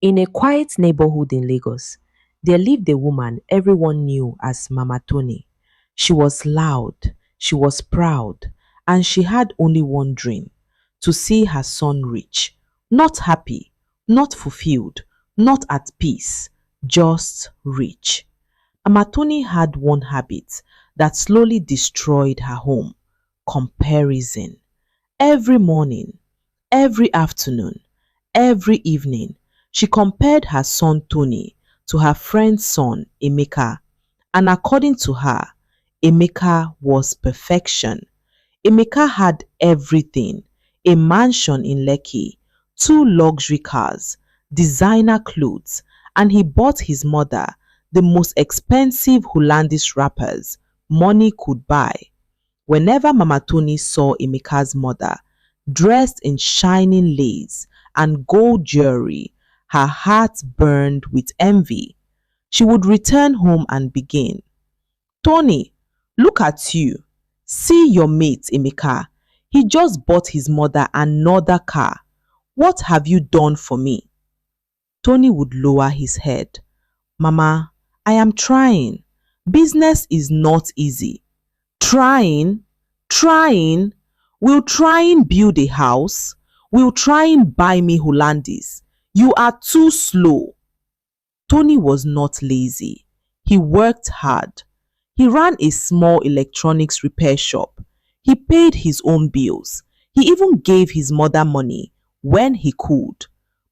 In a quiet neighborhood in Lagos, there lived a woman everyone knew as Mama Tony. She was loud, she was proud, and she had only one dream: to see her son rich, not happy, not fulfilled, not at peace, just rich. Mama Tony had one habit that slowly destroyed her home: comparison. Every morning, every afternoon, every evening, she compared her son Tony to her friend's son Emeka, and according to her, Emeka was perfection. Emeka had everything: a mansion in Lekki, two luxury cars, designer clothes, and he bought his mother the most expensive Hollandish wrappers money could buy. Whenever Mama Tony saw Emeka's mother dressed in shining lace and gold jewelry, her heart burned with envy. She would return home and begin, "Tony, look at you. See your mate Emeka. He just bought his mother another car. What have you done for me?" Tony would lower his head. "Mama, I am trying. Business is not easy." "Trying? Trying? Will trying build a house? Will trying buy me Hollandis? You are too slow." Tony was not lazy. He worked hard. He ran a small electronics repair shop. He paid his own bills. He even gave his mother money when he could.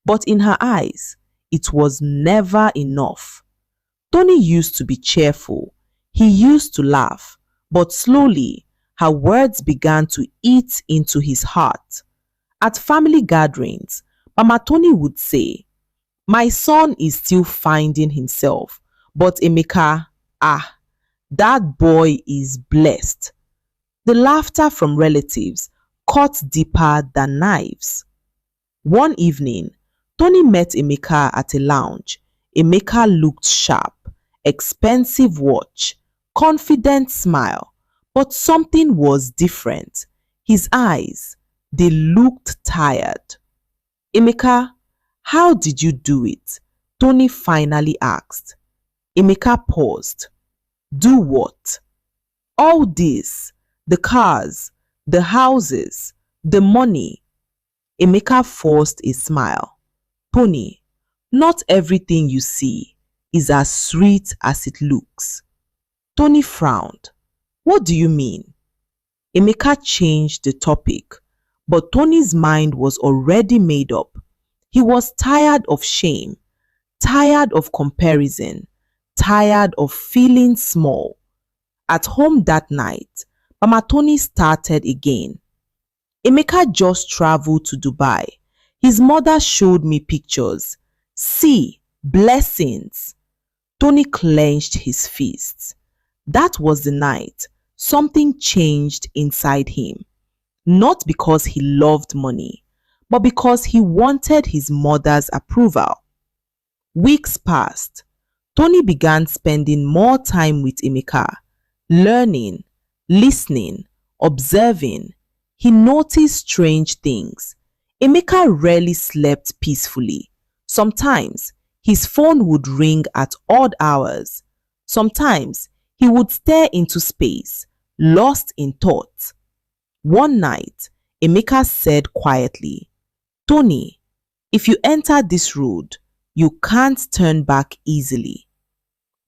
But in her eyes, it was never enough. Tony used to be cheerful. He used to laugh. But slowly, her words began to eat into his heart. At family gatherings, Mama Tony would say, "My son is still finding himself, but Emeka, that boy is blessed." The laughter from relatives cut deeper than knives. One evening, Tony met Emeka at a lounge. Emeka looked sharp, expensive watch, confident smile, but something was different. His eyes, they looked tired. "Emeka, how did you do it?" Tony finally asked. Emeka paused. "Do what?" "All this, the cars, the houses, the money." Emeka forced a smile. "Tony, not everything you see is as sweet as it looks." Tony frowned. "What do you mean?" Emeka changed the topic, but Tony's mind was already made up. He was tired of shame, tired of comparison, tired of feeling small. At home that night, Mama Tony started again. "Emeka just traveled to Dubai. His mother showed me pictures. See, blessings." Tony clenched his fists. That was the night something changed inside him. Not because he loved money, but because he wanted his mother's approval. Weeks passed. Tony began spending more time with Emeka, learning, listening, observing. He noticed strange things. Emeka rarely slept peacefully. Sometimes his phone would ring at odd hours. Sometimes he would stare into space, lost in thought. One night, Emeka said quietly, "Tony, if you enter this road, you can't turn back easily."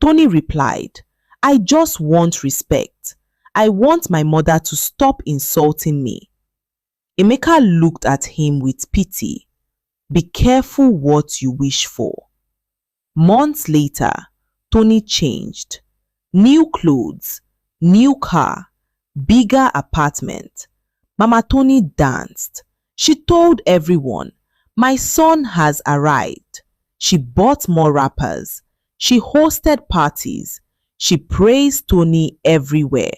Tony replied, "I just want respect. I want my mother to stop insulting me." Emeka looked at him with pity. "Be careful what you wish for." Months later, Tony changed. New clothes, new car, bigger apartment. Mama Tony danced. She told everyone, "My son has arrived." She bought more wrappers. She hosted parties. She praised Tony everywhere.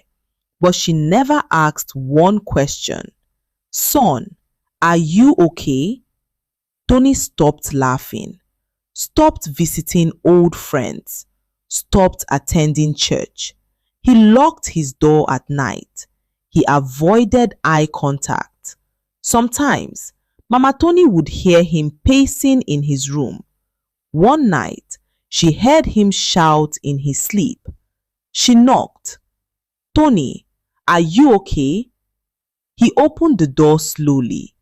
But she never asked one question: "Son, are you okay?" Tony stopped laughing, stopped visiting old friends, stopped attending church. He locked his door at night. He avoided eye contact. Sometimes, Mama Tony would hear him pacing in his room. One night, she heard him shout in his sleep. She knocked. "Tony, are you okay?" He opened the door slowly.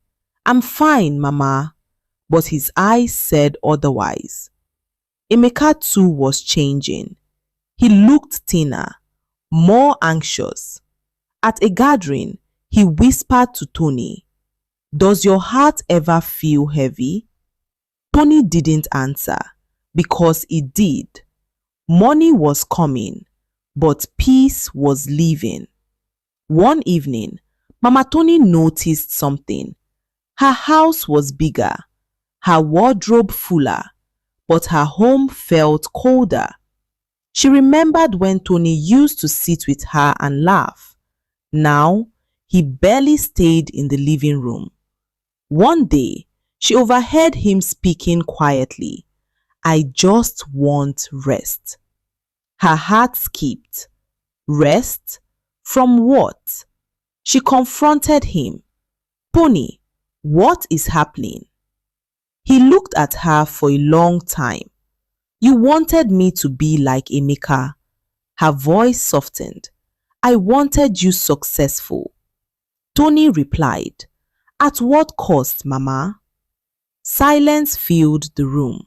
"I'm fine, Mama," but his eyes said otherwise. Emeka too was changing. He looked thinner, more anxious. At a gathering, he whispered to Tony, "Does your heart ever feel heavy?" Tony didn't answer because it did. Money was coming, but peace was leaving. One evening, Mama Tony noticed something. Her house was bigger, her wardrobe fuller, but her home felt colder. She remembered when Tony used to sit with her and laugh. Now, he barely stayed in the living room. One day, she overheard him speaking quietly. "I just want rest." Her heart skipped. Rest? From what? She confronted him. "Tony, what is happening?" He looked at her for a long time. "You wanted me to be like Emeka." Her voice softened. "I wanted you successful." Tony replied, "At what cost, Mama?" Silence filled the room.